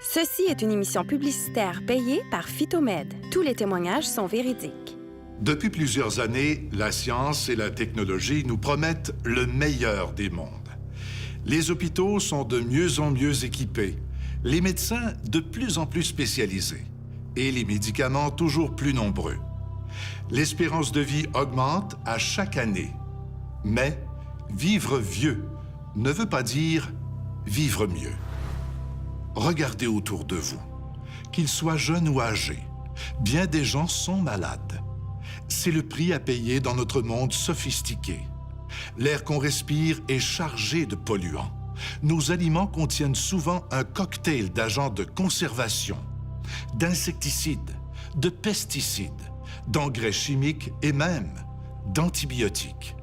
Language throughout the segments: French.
Ceci est une émission publicitaire payée par Phytomed. Tous les témoignages sont véridiques. Depuis plusieurs années, la science et la technologie nous promettent le meilleur des mondes. Les hôpitaux sont de mieux en mieux équipés, les médecins de plus en plus spécialisés et les médicaments toujours plus nombreux. L'espérance de vie augmente à chaque année. Mais vivre vieux ne veut pas dire vivre mieux. Regardez autour de vous. Qu'ils soient jeunes ou âgés, bien des gens sont malades. C'est le prix à payer dans notre monde sophistiqué. L'air qu'on respire est chargé de polluants. Nos aliments contiennent souvent un cocktail d'agents de conservation, d'insecticides, de pesticides, d'engrais chimiques et même d'antibiotiques.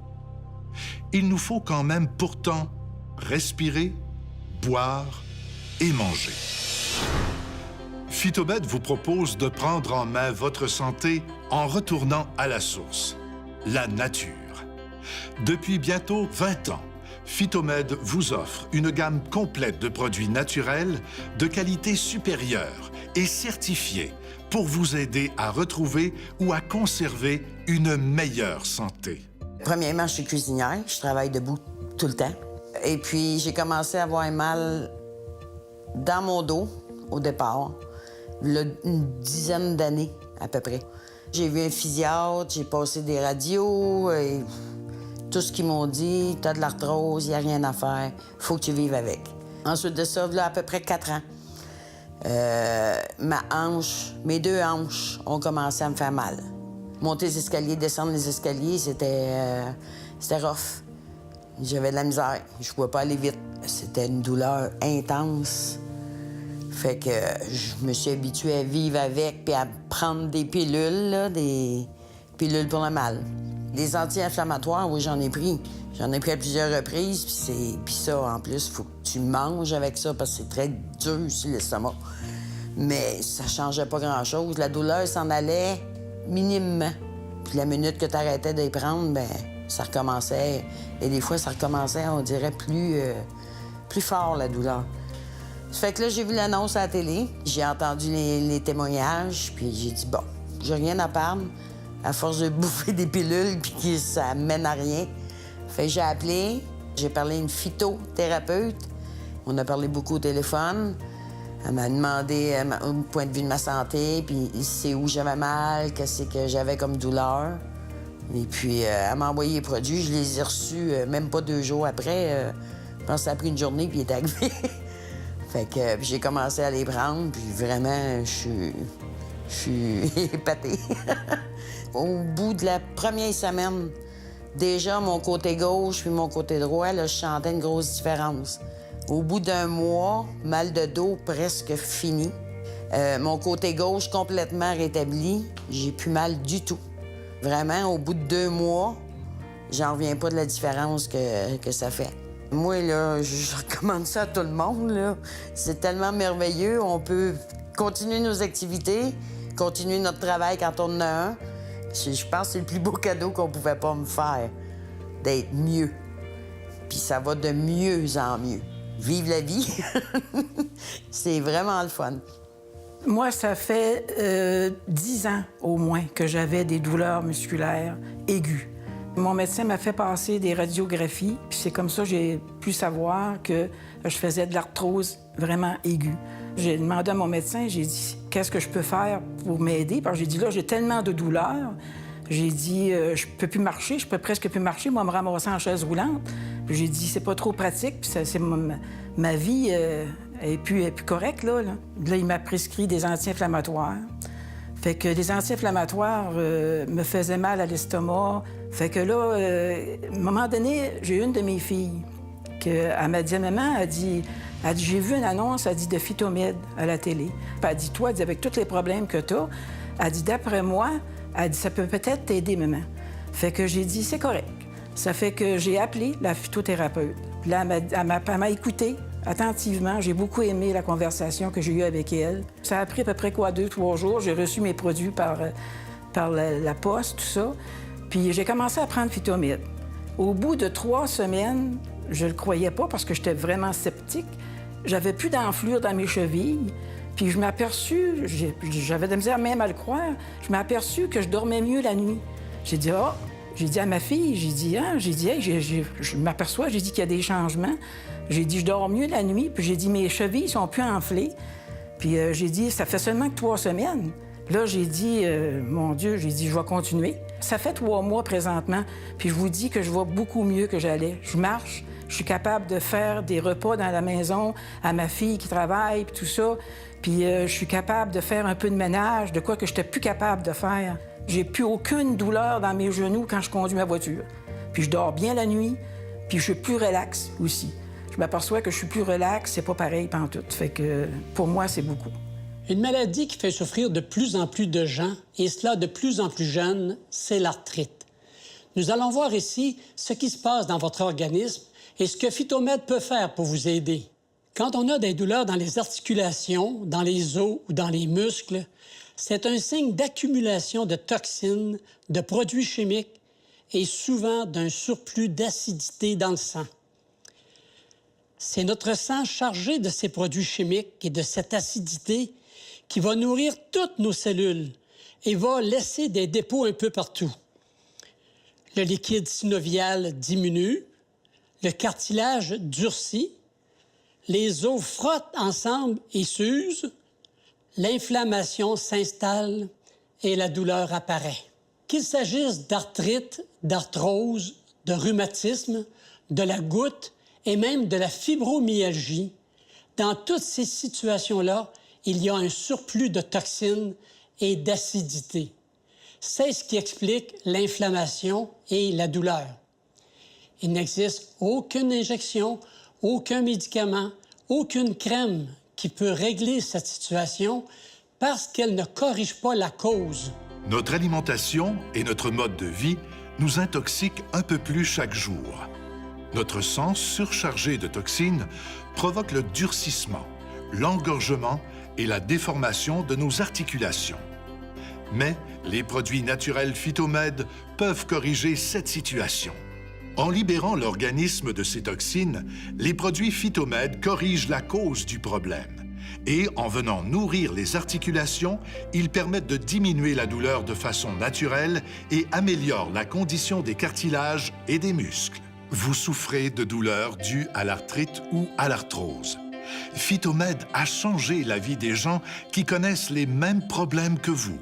Il nous faut quand même pourtant respirer, boire et manger. Phytomed vous propose de prendre en main votre santé en retournant à la source, la nature. Depuis bientôt 20 ans, Phytomed vous offre une gamme complète de produits naturels de qualité supérieure et certifiés pour vous aider à retrouver ou à conserver une meilleure santé. Premièrement, je suis cuisinière, je travaille debout tout le temps. Et puis, j'ai commencé à avoir mal dans mon dos, au départ, il y a une dizaine d'années, à peu près. J'ai vu un physiatre, j'ai passé des radios, et tout ce qu'ils m'ont dit, t'as de l'arthrose, il n'y a rien à faire, faut que tu vives avec. Ensuite de ça, là, à peu près 4 ans, mes 2 hanches ont commencé à me faire mal. Monter les escaliers, descendre les escaliers, c'était rough. J'avais de la misère, je pouvais pas aller vite. C'était une douleur intense. Fait que je me suis habituée à vivre avec puis à prendre des pilules, là, des pilules pour le mal. Les anti-inflammatoires, oui, j'en ai pris. J'en ai pris à plusieurs reprises, puis ça, en plus, il faut que tu manges avec ça parce que c'est très dur sur l'estomac. Mais ça changeait pas grand-chose. La douleur s'en allait minimement. Puis la minute que tu arrêtais de les prendre, bien, ça recommençait. Et des fois, ça recommençait, on dirait, plus fort, la douleur. Ça fait que là, j'ai vu l'annonce à la télé, j'ai entendu les témoignages, puis j'ai dit, bon, j'ai rien à perdre, à force de bouffer des pilules, puis que ça mène à rien. Fait que j'ai appelé, j'ai parlé à une phytothérapeute. On a parlé beaucoup au téléphone. Elle m'a demandé un point de vue de ma santé, puis c'est où j'avais mal, qu'est-ce que j'avais comme douleur. Et puis, elle m'a envoyé les produits, je les ai reçus même pas 2 jours après. Je pense que ça a pris une journée, puis il est arrivé. Fait que j'ai commencé à les prendre, puis vraiment, je suis épatée. Au bout de la première semaine, déjà, mon côté gauche puis mon côté droit, là, je sentais une grosse différence. Au bout d'1 mois, mal de dos presque fini. Mon côté gauche complètement rétabli. J'ai plus mal du tout. Vraiment, au bout de 2 mois, j'en reviens pas de la différence que ça fait. Moi, là, je recommande ça à tout le monde, là. C'est tellement merveilleux. On peut continuer nos activités, continuer notre travail quand on en a un. Je pense que c'est le plus beau cadeau qu'on pouvait pas me faire, d'être mieux. Puis ça va de mieux en mieux. Vive la vie! C'est vraiment le fun. Moi, ça fait 10 ans au moins que j'avais des douleurs musculaires aiguës. Mon médecin m'a fait passer des radiographies, puis c'est comme ça que j'ai pu savoir que je faisais de l'arthrose vraiment aiguë. J'ai demandé à mon médecin, j'ai dit « Qu'est-ce que je peux faire pour m'aider? » Parce que j'ai dit « Là, j'ai tellement de douleurs. » J'ai dit « Je peux plus marcher, je peux presque plus marcher, moi, me ramasser en chaise roulante. » Puis j'ai dit « C'est pas trop pratique, puis ma vie est plus correcte, là. » Là, il m'a prescrit des anti-inflammatoires. Fait que les anti-inflammatoires me faisaient mal à l'estomac. Fait que là, à un moment donné, j'ai une de mes filles elle m'a dit, maman, elle dit, j'ai vu une annonce, elle dit, de Phytomed à la télé. Puis elle dit, toi, elle dit, avec tous les problèmes que tu as, elle dit, d'après moi, elle dit, ça peut peut-être t'aider, maman. Fait que j'ai dit, c'est correct. Ça fait que j'ai appelé la phytothérapeute. Puis là, elle m'a écoutée attentivement. J'ai beaucoup aimé la conversation que j'ai eue avec elle. Ça a pris à peu près 2-3 jours. J'ai reçu mes produits par la poste, tout ça. Puis j'ai commencé à prendre Phytomed. Au bout de 3 semaines, je le croyais pas parce que j'étais vraiment sceptique. J'avais plus d'enflure dans mes chevilles. Puis je m'ai aperçu, j'avais de la misère même à le croire, je m'ai aperçu que je dormais mieux la nuit. J'ai dit, j'ai dit à ma fille, hey, je m'aperçois, j'ai dit qu'il y a des changements. J'ai dit, je dors mieux la nuit, puis j'ai dit, mes chevilles sont plus enflées. Puis j'ai dit, ça fait seulement que 3 semaines. Là, j'ai dit, mon Dieu, j'ai dit, je vais continuer. Ça fait 3 mois présentement, puis je vous dis que je vois beaucoup mieux que j'allais. Je marche, je suis capable de faire des repas dans la maison à ma fille qui travaille, puis tout ça. Puis je suis capable de faire un peu de ménage, de quoi que je n'étais plus capable de faire. J'ai plus aucune douleur dans mes genoux quand je conduis ma voiture. Puis je dors bien la nuit, puis je suis plus relax aussi. Je m'aperçois que je suis plus relax, c'est pas pareil pantoute. Fait que pour moi, c'est beaucoup. Une maladie qui fait souffrir de plus en plus de gens, et cela de plus en plus jeunes, c'est l'arthrite. Nous allons voir ici ce qui se passe dans votre organisme et ce que Phytomède peut faire pour vous aider. Quand on a des douleurs dans les articulations, dans les os ou dans les muscles, c'est un signe d'accumulation de toxines, de produits chimiques et souvent d'un surplus d'acidité dans le sang. C'est notre sang chargé de ces produits chimiques et de cette acidité qui va nourrir toutes nos cellules et va laisser des dépôts un peu partout. Le liquide synovial diminue, le cartilage durcit, les os frottent ensemble et s'usent, l'inflammation s'installe et la douleur apparaît. Qu'il s'agisse d'arthrite, d'arthrose, de rhumatisme, de la goutte et même de la fibromyalgie, dans toutes ces situations-là, il y a un surplus de toxines et d'acidité. C'est ce qui explique l'inflammation et la douleur. Il n'existe aucune injection, aucun médicament, aucune crème qui peut régler cette situation parce qu'elle ne corrige pas la cause. Notre alimentation et notre mode de vie nous intoxiquent un peu plus chaque jour. Notre sang surchargé de toxines provoque le durcissement, l'engorgement et la déformation de nos articulations. Mais les produits naturels Phytomède peuvent corriger cette situation. En libérant l'organisme de ces toxines, les produits Phytomède corrigent la cause du problème. Et en venant nourrir les articulations, ils permettent de diminuer la douleur de façon naturelle et améliorent la condition des cartilages et des muscles. Vous souffrez de douleurs dues à l'arthrite ou à l'arthrose. Phytomède a changé la vie des gens qui connaissent les mêmes problèmes que vous.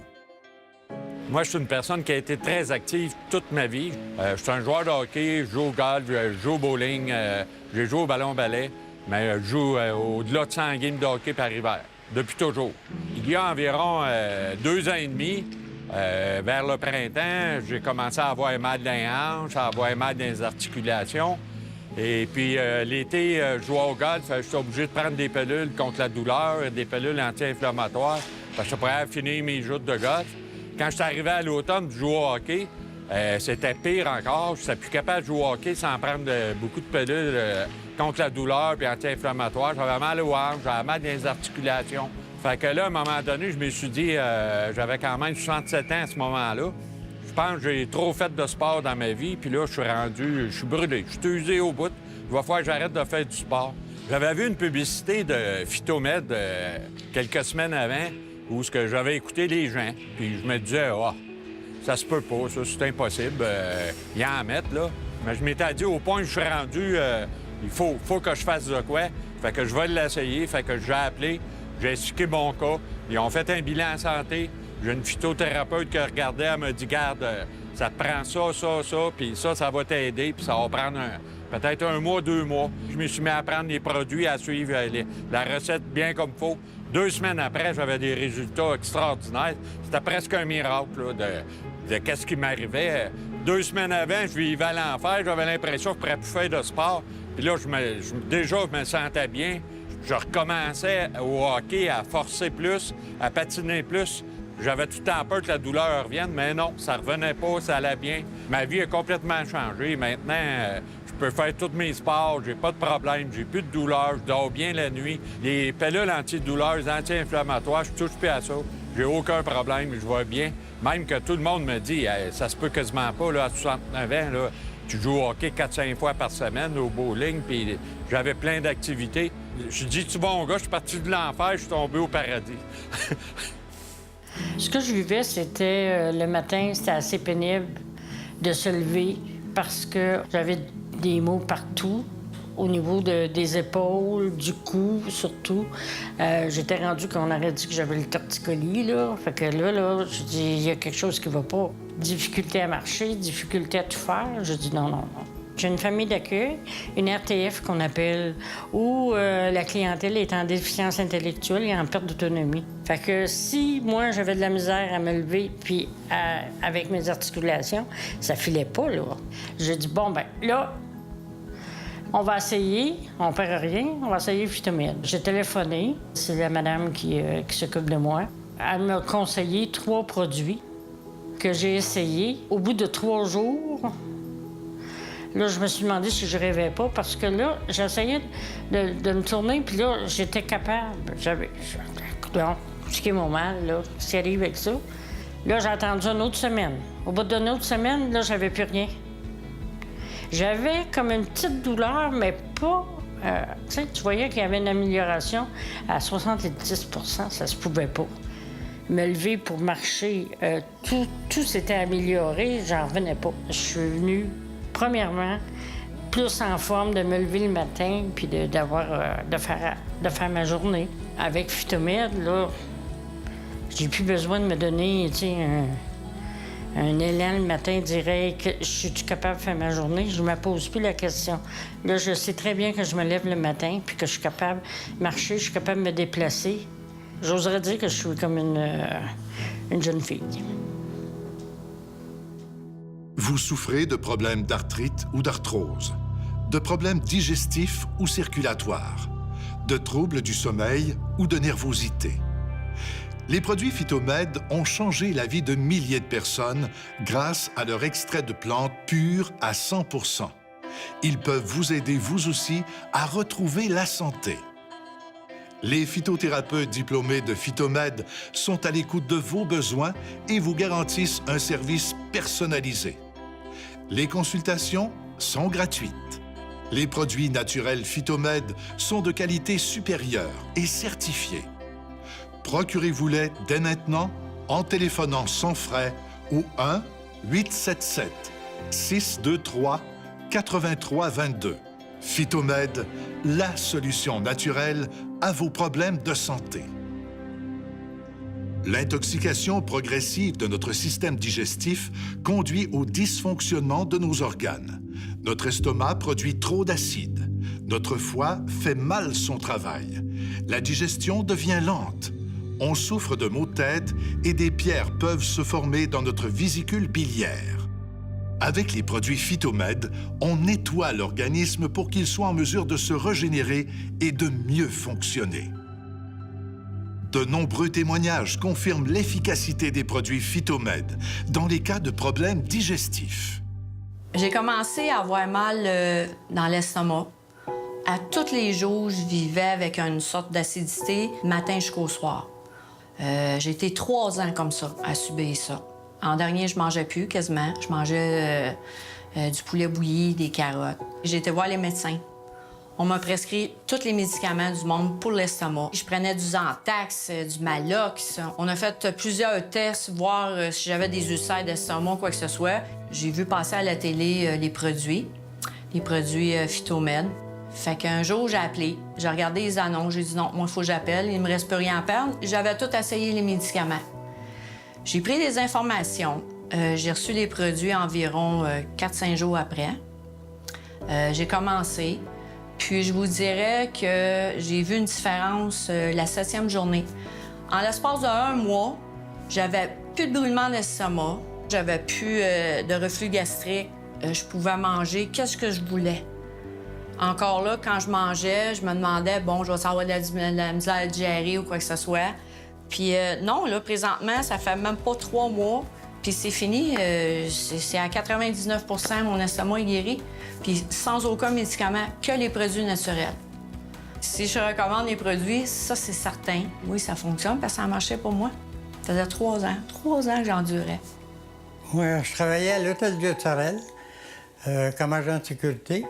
Moi, je suis une personne qui a été très active toute ma vie. Je suis un joueur de hockey, je joue au golf, je joue au bowling, j'ai joué au ballon-ballet, mais je joue au-delà de 100 games de hockey par hiver, depuis toujours. Il y a environ 2 ans et demi, vers le printemps, j'ai commencé à avoir mal dans les hanches, à avoir mal dans les articulations. Et puis l'été, je jouais au golf, je suis obligé de prendre des pilules contre la douleur, des pilules anti-inflammatoires, parce que je pourrais finir mes joutes de golf. Quand je suis arrivé à l'automne, je jouais au hockey, c'était pire encore. Je n'étais plus capable de jouer au hockey sans prendre beaucoup de pilules contre la douleur et anti-inflammatoires. J'avais mal aux hanches, j'avais mal dans les articulations. Fait que là, à un moment donné, je me suis dit, j'avais quand même 67 ans à ce moment-là. Je pense que j'ai trop fait de sport dans ma vie, puis là, je suis brûlé, je suis usé au bout. Il va falloir que j'arrête de faire du sport. J'avais vu une publicité de Phytomède quelques semaines avant, où j'avais écouté les gens, puis je me disais, ça se peut pas, ça, c'est impossible, y en mettre, là. Mais je m'étais dit, au point où je suis rendu, il faut que je fasse de quoi. Fait que je vais l'essayer, fait que j'ai appelé, j'ai expliqué mon cas. Ils ont fait un bilan en santé. J'ai une phytothérapeute qui a regardé, elle m'a dit, garde, ça te prend ça, puis ça va t'aider, puis ça va prendre peut-être 1 mois, 2 mois. Je me suis mis à prendre les produits, à suivre la recette bien comme il faut. 2 semaines après, j'avais des résultats extraordinaires. C'était presque un miracle là, de qu'est-ce qui m'arrivait. 2 semaines avant, je vivais à l'enfer. J'avais l'impression que je ne pourrais plus faire de sport. Puis là, je me sentais bien. Je recommençais au hockey à forcer plus, à patiner plus. J'avais tout le temps peur que la douleur revienne, mais non, ça revenait pas, ça allait bien. Ma vie a complètement changé. Maintenant, je peux faire tous mes sports, j'ai pas de problème, j'ai plus de douleur, je dors bien la nuit. Les pilules antidouleurs, les anti-inflammatoires, je touche plus à ça. J'ai aucun problème, je vais bien. Même que tout le monde me dit, hey, ça se peut quasiment pas, là, à 69 ans, là, tu joues au hockey 4-5 fois par semaine, au bowling, puis j'avais plein d'activités. Je dis, tu bon gars, je suis parti de l'enfer, je suis tombé au paradis. Ce que je vivais, c'était le matin, c'était assez pénible de se lever parce que j'avais des maux partout, au niveau des épaules, du cou surtout. J'étais rendue qu'on aurait dit que j'avais le torticolis, là. Fait que là, je dis, il y a quelque chose qui va pas. Difficulté à marcher, difficulté à tout faire. Je dis non. J'ai une famille d'accueil, une RTF qu'on appelle, où la clientèle est en déficience intellectuelle et en perte d'autonomie. Fait que si moi, j'avais de la misère à me lever, puis avec mes articulations, ça filait pas, là. Je dis, bon, ben là, on va essayer, on perd rien, on va essayer Phytomède. J'ai téléphoné, c'est la madame qui s'occupe de moi. Elle m'a conseillé 3 produits que j'ai essayés. Au bout de 3 jours, là, je me suis demandé si je rêvais pas, parce que là, j'essayais de me tourner, puis là, j'étais capable. Ce qui est mon mal, là, ce qui arrive avec ça. Là, j'ai attendu une autre semaine. Au bout d'une autre semaine, là, j'avais plus rien. J'avais comme une petite douleur, mais pas... tu sais, tu voyais qu'il y avait une amélioration à 70 %, ça se pouvait pas. Me lever pour marcher, tout s'était amélioré, j'en revenais pas. Je suis venue, premièrement, plus en forme de me lever le matin puis de faire ma journée. Avec Phytomède, là, j'ai plus besoin de me donner, tu sais, un élan le matin direct. Je suis capable de faire ma journée? Je me pose plus la question. Là, je sais très bien que je me lève le matin puis que je suis capable de marcher, je suis capable de me déplacer. J'oserais dire que je suis comme une jeune fille. Vous souffrez de problèmes d'arthrite ou d'arthrose, de problèmes digestifs ou circulatoires, de troubles du sommeil ou de nervosité. Les produits Phytomède ont changé la vie de milliers de personnes grâce à leur extrait de plantes pures à 100%. Ils peuvent vous aider, vous aussi, à retrouver la santé. Les phytothérapeutes diplômés de Phytomède sont à l'écoute de vos besoins et vous garantissent un service personnalisé. Les consultations sont gratuites. Les produits naturels Phytomède sont de qualité supérieure et certifiés. Procurez-vous-les dès maintenant en téléphonant sans frais au 1-877-623-8322. Phytomède, la solution naturelle à vos problèmes de santé. L'intoxication progressive de notre système digestif conduit au dysfonctionnement de nos organes. Notre estomac produit trop d'acide. Notre foie fait mal son travail. La digestion devient lente. On souffre de maux de tête et des pierres peuvent se former dans notre vésicule biliaire. Avec les produits Phytomède, on nettoie l'organisme pour qu'il soit en mesure de se régénérer et de mieux fonctionner. De nombreux témoignages confirment l'efficacité des produits Phytomède dans les cas de problèmes digestifs. J'ai commencé à avoir mal dans l'estomac. À tous les jours, je vivais avec une sorte d'acidité, matin jusqu'au soir. J'ai été 3 ans comme ça, à subir ça. En dernier, je mangeais plus quasiment. Je mangeais du poulet bouilli, des carottes. J'ai été voir les médecins. On m'a prescrit tous les médicaments du monde pour l'estomac. Je prenais du Zantac, du Malox. On a fait plusieurs tests, voir si j'avais des ulcères d'estomac ou quoi que ce soit. J'ai vu passer à la télé les produits Phytomède. Fait qu'un jour, j'ai appelé, j'ai regardé les annonces, j'ai dit non, moi, il faut que j'appelle, il me reste plus rien à perdre. J'avais tout essayé les médicaments. J'ai pris des informations. J'ai reçu les produits environ 4-5 jours après. J'ai commencé. Puis je vous dirais que j'ai vu une différence la 7e journée. En l'espace de 1 mois, j'avais plus de brûlement d'estomac, j'avais plus de reflux gastrique, je pouvais manger qu'est-ce que je voulais. Encore là, quand je mangeais, je me demandais, bon, je vais avoir de la misère à digérer ou quoi que ce soit. Puis non, là, présentement, ça fait même pas 3 mois, puis c'est fini. C'est à 99 % mon estomac est guéri, puis sans aucun médicament, que les produits naturels. Si je recommande les produits, ça, c'est certain. Oui, ça fonctionne parce que ça marchait pour moi. Ça faisait 3 ans. 3 ans que j'endurais. Oui, je travaillais à l'hôtel de Sorel comme agent de sécurité.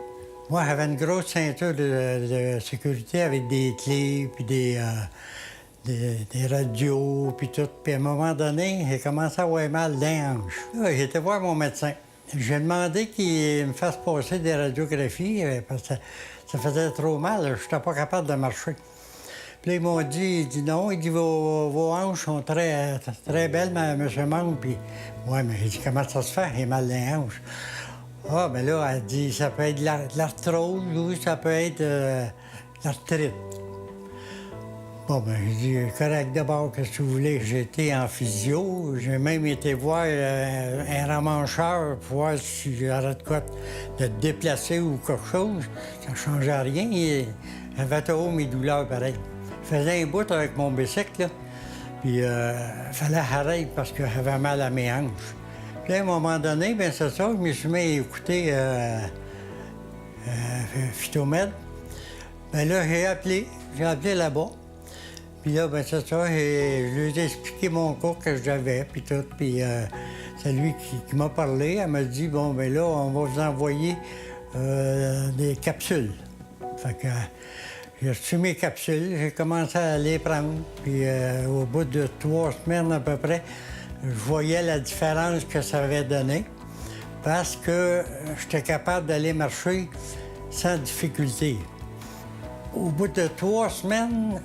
Moi, j'avais une grosse ceinture de sécurité avec des clés, puis des radios, puis tout. Puis à un moment donné, j'ai commencé à avoir mal d'un hanche. Là, j'ai été voir mon médecin. J'ai demandé qu'il me fasse passer des radiographies parce que ça faisait trop mal. Je n'étais pas capable de marcher. Puis là, ils m'ont dit, il dit non, il dit vos hanches sont très, très belles, M. Monk. Puis, ouais, mais il dit comment ça se fait, j'ai mal d'un hanche. Ah, ben là, elle dit, ça peut être de l'arthrose ou ça peut être l'arthrite. Bon, ben, je dis, correct d'abord, qu'est-ce que vous voulez? J'ai été en physio. J'ai même été voir un ramancheur pour voir si j'aurais de quoi de déplacer ou quelque chose. Ça ne changeait rien. J'avais toujours mes douleurs pareil. Je faisais un bout avec mon bicycle, là. Puis, il fallait arrêter parce que j'avais mal à mes hanches. Puis là, à un moment donné, bien, c'est ça, je me suis mis à écouter Phytomed. Bien là, j'ai appelé là-bas. Puis là, bien, c'est ça, je lui ai expliqué mon cas que j'avais, puis tout. Puis c'est lui qui m'a parlé. Elle m'a dit, bon, bien là, on va vous envoyer des capsules. Fait que j'ai reçu mes capsules, j'ai commencé à les prendre. Puis au bout de 3 semaines à peu près, je voyais la différence que ça avait donné parce que j'étais capable d'aller marcher sans difficulté. Au bout de 3 semaines,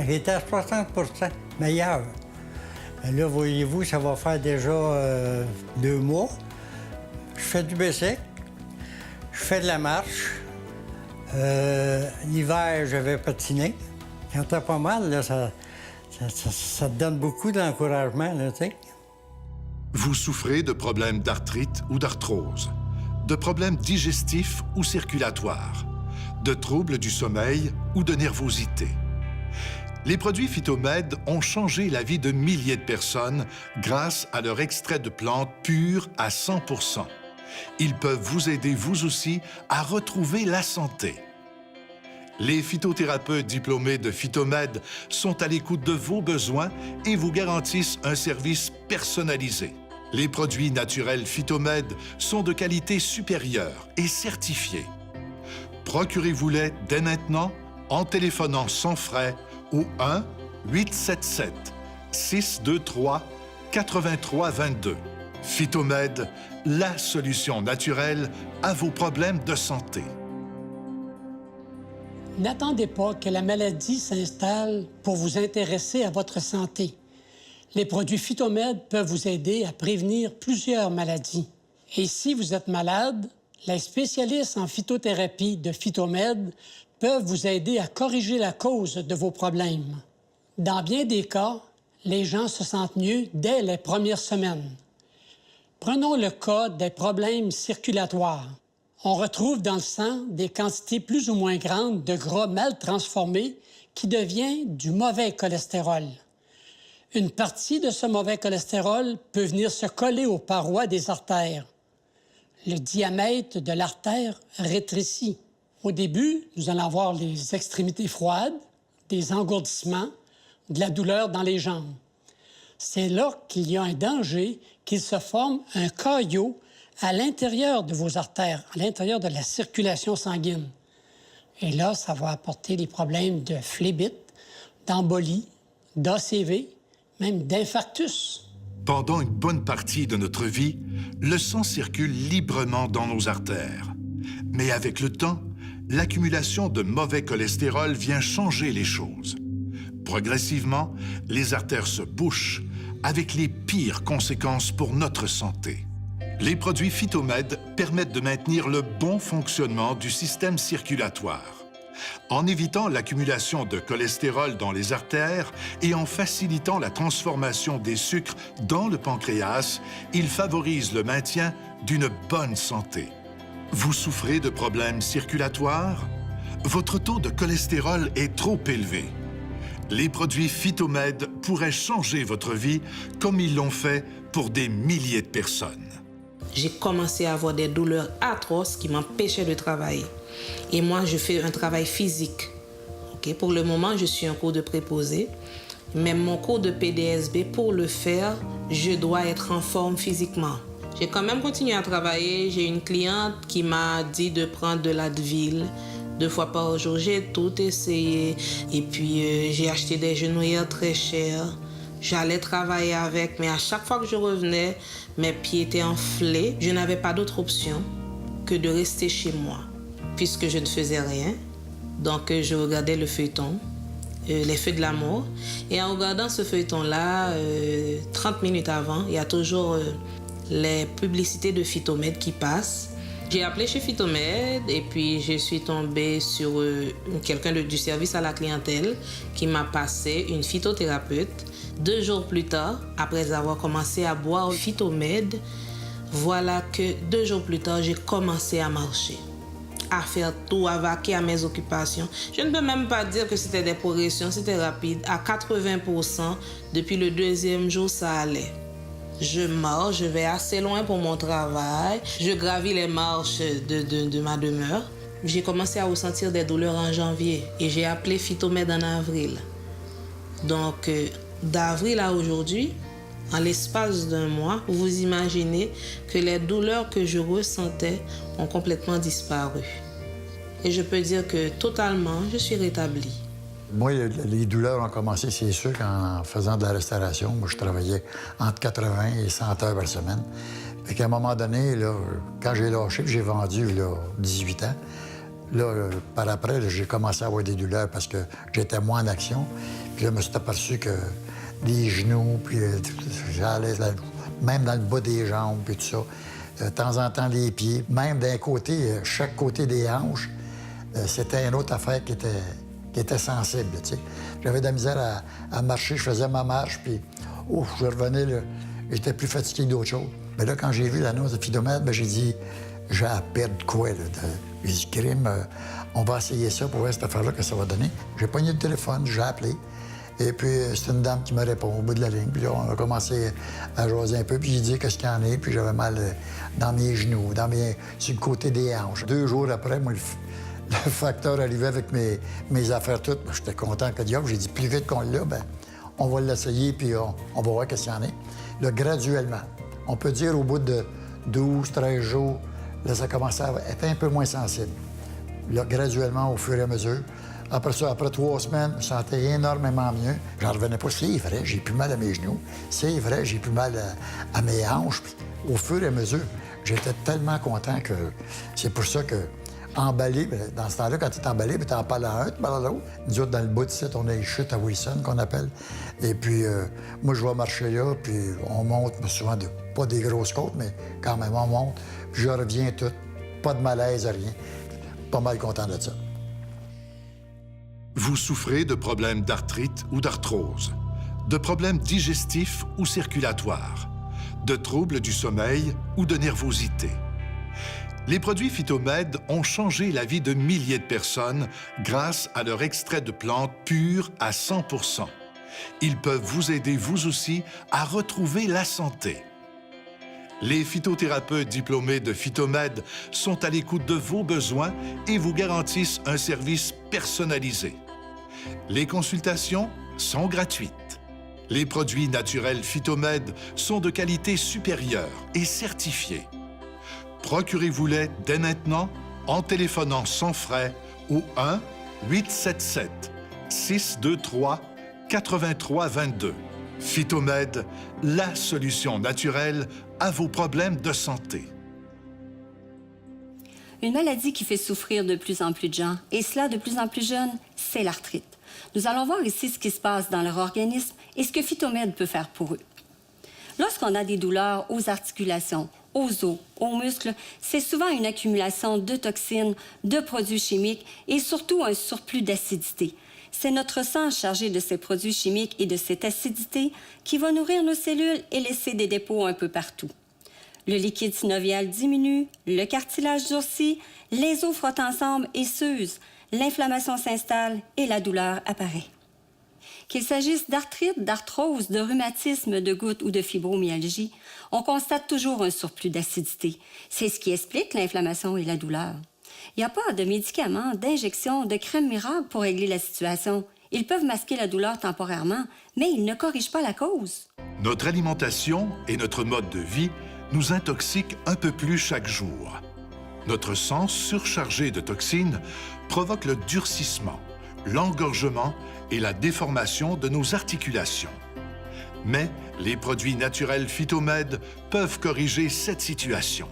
j'étais à 60 % meilleur. Et là, voyez-vous, ça va faire déjà 2 mois. Je fais du bicycle, je fais de la marche. L'hiver, je vais patiner. Quand t'as pas mal, là, ça te donne beaucoup d'encouragement, là, tu sais. Vous souffrez de problèmes d'arthrite ou d'arthrose, de problèmes digestifs ou circulatoires, de troubles du sommeil ou de nervosité. Les produits Phytomed ont changé la vie de milliers de personnes grâce à leur extrait de plantes pures à 100%. Ils peuvent vous aider, vous aussi, à retrouver la santé. Les phytothérapeutes diplômés de Phytomed sont à l'écoute de vos besoins et vous garantissent un service personnalisé. Les produits naturels Phytomed sont de qualité supérieure et certifiés. Procurez-vous-les dès maintenant en téléphonant sans frais au 1-877-623-8322. Phytomed, la solution naturelle à vos problèmes de santé. N'attendez pas que la maladie s'installe pour vous intéresser à votre santé. Les produits Phytomed peuvent vous aider à prévenir plusieurs maladies. Et si vous êtes malade, les spécialistes en phytothérapie de Phytomed peuvent vous aider à corriger la cause de vos problèmes. Dans bien des cas, les gens se sentent mieux dès les premières semaines. Prenons le cas des problèmes circulatoires. On retrouve dans le sang des quantités plus ou moins grandes de gras mal transformés qui devient du mauvais cholestérol. Une partie de ce mauvais cholestérol peut venir se coller aux parois des artères. Le diamètre de l'artère rétrécit. Au début, nous allons avoir les extrémités froides, des engourdissements, de la douleur dans les jambes. C'est là qu'il y a un danger qu'il se forme un caillot à l'intérieur de vos artères, à l'intérieur de la circulation sanguine. Et là, ça va apporter des problèmes de phlébite, d'embolie, d'ACV, même d'infarctus. Pendant une bonne partie de notre vie, le sang circule librement dans nos artères. Mais avec le temps, l'accumulation de mauvais cholestérol vient changer les choses. Progressivement, les artères se bouchent, avec les pires conséquences pour notre santé. Les produits Phytomed permettent de maintenir le bon fonctionnement du système circulatoire. En évitant l'accumulation de cholestérol dans les artères et en facilitant la transformation des sucres dans le pancréas, ils favorisent le maintien d'une bonne santé. Vous souffrez de problèmes circulatoires? Votre taux de cholestérol est trop élevé. Les produits Phytomed pourraient changer votre vie comme ils l'ont fait pour des milliers de personnes. J'ai commencé à avoir des douleurs atroces qui m'empêchaient de travailler. Et moi, je fais un travail physique. Okay? Pour le moment, je suis en cours de préposé. Mais mon cours de PDSB, pour le faire, je dois être en forme physiquement. J'ai quand même continué à travailler. J'ai une cliente qui m'a dit de prendre de l'Advil 2 fois par jour. J'ai tout essayé. Et puis, j'ai acheté des genouillères très chères. J'allais travailler avec, mais à chaque fois que je revenais, mes pieds étaient enflés. Je n'avais pas d'autre option que de rester chez moi, puisque je ne faisais rien. Donc, je regardais le feuilleton, Les Feux de l'amour. Et en regardant ce feuilleton-là, 30 minutes avant, il y a toujours les publicités de Phytomed qui passent. J'ai appelé chez Phytomed et puis je suis tombée sur quelqu'un du service à la clientèle qui m'a passé une phytothérapeute. 2 jours plus tard, après avoir commencé à boire Phytomed, voilà que 2 jours plus tard, j'ai commencé à marcher, à faire tout, à vaquer à mes occupations. Je ne peux même pas dire que c'était des progressions, c'était rapide. À 80%, depuis le 2e jour, ça allait. Je marche, je vais assez loin pour mon travail. Je gravis les marches de ma demeure. J'ai commencé à ressentir des douleurs en janvier et j'ai appelé Phytomed en avril. Donc, d'avril à aujourd'hui, en l'espace d'1 mois, vous imaginez que les douleurs que je ressentais ont complètement disparu. Et je peux dire que totalement, je suis rétablie. Moi, les douleurs ont commencé, c'est sûr, qu'en faisant de la restauration. Moi, je travaillais entre 80 et 100 heures par semaine. Fait qu'à un moment donné, là, quand j'ai lâché, j'ai vendu là, 18 ans, là, par après, là, j'ai commencé à avoir des douleurs parce que j'étais moins en action. Puis là, je me suis aperçu que les genoux, puis j'allais même dans le bas des jambes, puis tout ça. De temps en temps, les pieds. Même d'un côté, chaque côté des hanches, c'était une autre affaire qui était sensible, tu sais. J'avais de la misère à marcher, je faisais ma marche, puis ouf, je revenais, là, j'étais plus fatigué que d'autres choses. Mais là, quand j'ai vu l'annonce de Phytomed, ben, j'ai dit, j'ai à perdre quoi, là? J'ai dit, crime, on va essayer ça pour voir cette affaire-là que ça va donner. J'ai pogné le téléphone, j'ai appelé, et puis c'est une dame qui me répond au bout de la ligne. Puis là, on a commencé à jaser un peu, puis j'ai dit qu'est-ce qu'il y en a, puis j'avais mal dans mes genoux, sur le côté des hanches. 2 jours après, moi, le facteur arrivait avec mes affaires toutes. J'étais content que diable. J'ai dit, plus vite qu'on l'a, ben, on va l'essayer, puis on va voir qu'est-ce qu'il y en a. Là, graduellement, on peut dire au bout de 12, 13 jours, là, ça commençait à être un peu moins sensible. Là, graduellement, au fur et à mesure. Après ça, après 3 semaines, je me sentais énormément mieux. J'en revenais pas. C'est vrai, j'ai plus mal à mes genoux. C'est vrai, j'ai plus mal à mes hanches. Puis, au fur et à mesure, j'étais tellement content que c'est pour ça que emballé, dans ce temps-là, quand tu es emballé, tu en parles à un, tu parles à l'autre. Nous autres, dans le bout de site, on a les chutes à Wilson, qu'on appelle. Et puis, moi, je vais marcher là, puis on monte souvent, pas des grosses côtes, mais quand même, on monte. Puis je reviens tout. Pas de malaise, rien. Pas mal content de ça. Vous souffrez de problèmes d'arthrite ou d'arthrose, de problèmes digestifs ou circulatoires, de troubles du sommeil ou de nervosité. Les produits Phytomed ont changé la vie de milliers de personnes grâce à leur extrait de plantes pures à 100%. Ils peuvent vous aider, vous aussi, à retrouver la santé. Les phytothérapeutes diplômés de Phytomed sont à l'écoute de vos besoins et vous garantissent un service personnalisé. Les consultations sont gratuites. Les produits naturels Phytomed sont de qualité supérieure et certifiés. Procurez-vous-les dès maintenant en téléphonant sans frais au 1-877-623-8322. Phytomed, la solution naturelle à vos problèmes de santé. Une maladie qui fait souffrir de plus en plus de gens, et cela de plus en plus jeunes, c'est l'arthrite. Nous allons voir ici ce qui se passe dans leur organisme et ce que Phytomed peut faire pour eux. Lorsqu'on a des douleurs aux articulations, aux os, aux muscles, c'est souvent une accumulation de toxines, de produits chimiques et surtout un surplus d'acidité. C'est notre sang chargé de ces produits chimiques et de cette acidité qui va nourrir nos cellules et laisser des dépôts un peu partout. Le liquide synovial diminue, le cartilage durcit, les os frottent ensemble et s'usent, l'inflammation s'installe et la douleur apparaît. Qu'il s'agisse d'arthrite, d'arthrose, de rhumatisme, de goutte ou de fibromyalgie, on constate toujours un surplus d'acidité. C'est ce qui explique l'inflammation et la douleur. Il n'y a pas de médicaments, d'injections, de crème miracle pour régler la situation. Ils peuvent masquer la douleur temporairement, mais ils ne corrigent pas la cause. Notre alimentation et notre mode de vie nous intoxique un peu plus chaque jour. Notre sang surchargé de toxines provoque le durcissement, l'engorgement et la déformation de nos articulations. Mais les produits naturels Phytomed peuvent corriger cette situation.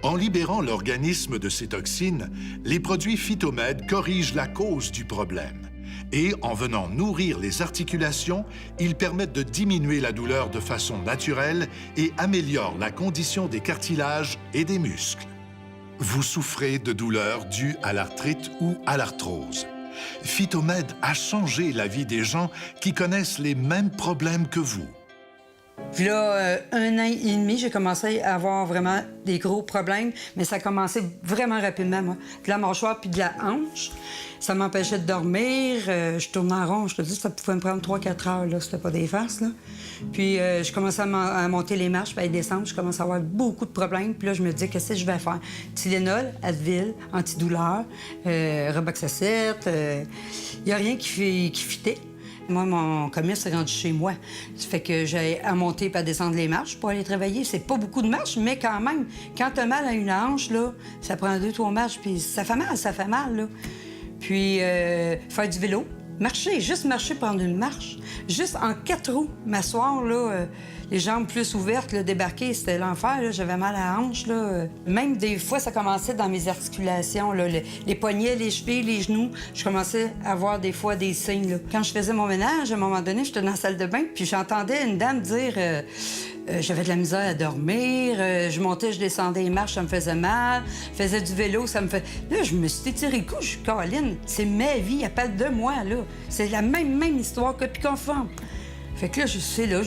En libérant l'organisme de ces toxines, les produits Phytomed corrigent la cause du problème. Et en venant nourrir les articulations, ils permettent de diminuer la douleur de façon naturelle et améliorent la condition des cartilages et des muscles. Vous souffrez de douleurs dues à l'arthrite ou à l'arthrose. Phytomed a changé la vie des gens qui connaissent les mêmes problèmes que vous. Puis là, 1 an et demi, j'ai commencé à avoir vraiment des gros problèmes, mais ça a commencé vraiment rapidement, moi. De la mâchoire puis de la hanche. Ça m'empêchait de dormir. Je tournais en rond. Je te dis, ça pouvait me prendre 3-4 heures, là. C'était pas des farces, là. Puis je commençais à monter les marches, puis à descendre. Je commençais à avoir beaucoup de problèmes. Puis là, je me disais, qu'est-ce que je vais faire? Tylenol, Advil, antidouleur, Robaxacet. Il n'y a rien qui fitait. Moi, mon commerce est rendu chez moi. Ça fait que j'ai à monter et à descendre les marches pour aller travailler. C'est pas beaucoup de marches, mais quand même, quand t'as mal à une hanche, là, ça prend 2-3 marches, puis ça fait mal, là. Puis faire du vélo, marcher, juste marcher, prendre une marche. Juste en 4 roues, m'asseoir, là, les jambes plus ouvertes, là, débarquer, c'était l'enfer, là. J'avais mal à la hanche, là. Même des fois, ça commençait dans mes articulations, là, les poignets, les chevilles, les genoux. Je commençais à avoir des fois des signes, là. Quand je faisais mon ménage, à un moment donné, j'étais dans la salle de bain, puis j'entendais une dame dire... j'avais de la misère à dormir, je montais, je descendais les marches, ça me faisait mal, je faisais du vélo, ça me fait... Là, je me suis étiré le cou, je suis Caroline, c'est ma vie, elle parle de moi, là. C'est la même histoire, copie conforme. Fait que là, je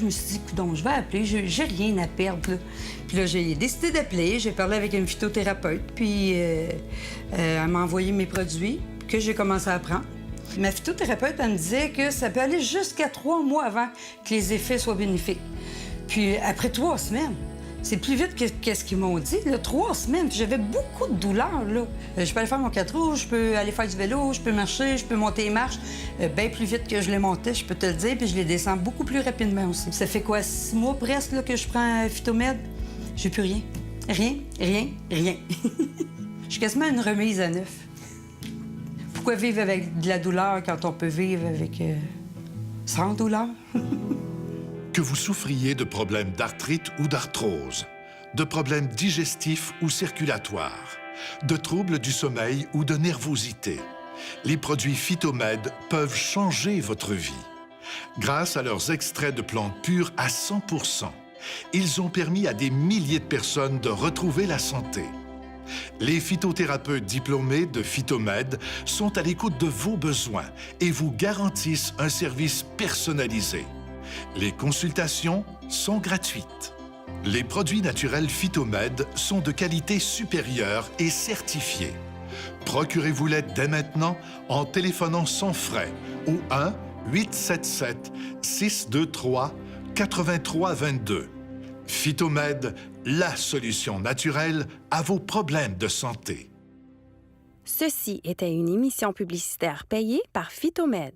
me suis dit, coudonc, je vais appeler, j'ai rien à perdre, là. Puis là, j'ai décidé d'appeler, j'ai parlé avec une phytothérapeute, puis elle m'a envoyé mes produits que j'ai commencé à prendre. Ma phytothérapeute, elle me disait que ça peut aller jusqu'à 3 mois avant que les effets soient bénéfiques. Puis après 3 semaines, c'est plus vite que ce qu'ils m'ont dit, là, 3 semaines. Puis j'avais beaucoup de douleurs, là. Je peux aller faire mon 4 roues, je peux aller faire du vélo, je peux marcher, je peux monter les marches bien plus vite que je les montais, je peux te le dire, puis je les descends beaucoup plus rapidement aussi. Ça fait quoi, 6 mois presque là, que je prends Phytomed? J'ai plus rien. Rien. Je suis quasiment une remise à neuf. Pourquoi vivre avec de la douleur quand on peut vivre avec sans douleur? Que vous souffriez de problèmes d'arthrite ou d'arthrose, de problèmes digestifs ou circulatoires, de troubles du sommeil ou de nervosité, les produits Phytomed peuvent changer votre vie. Grâce à leurs extraits de plantes pures à 100%, ils ont permis à des milliers de personnes de retrouver la santé. Les phytothérapeutes diplômés de Phytomed sont à l'écoute de vos besoins et vous garantissent un service personnalisé. Les consultations sont gratuites. Les produits naturels Phytomed sont de qualité supérieure et certifiés. Procurez-vous-les dès maintenant en téléphonant sans frais au 1-877-623-8322. Phytomed, la solution naturelle à vos problèmes de santé. Ceci était une émission publicitaire payée par Phytomed.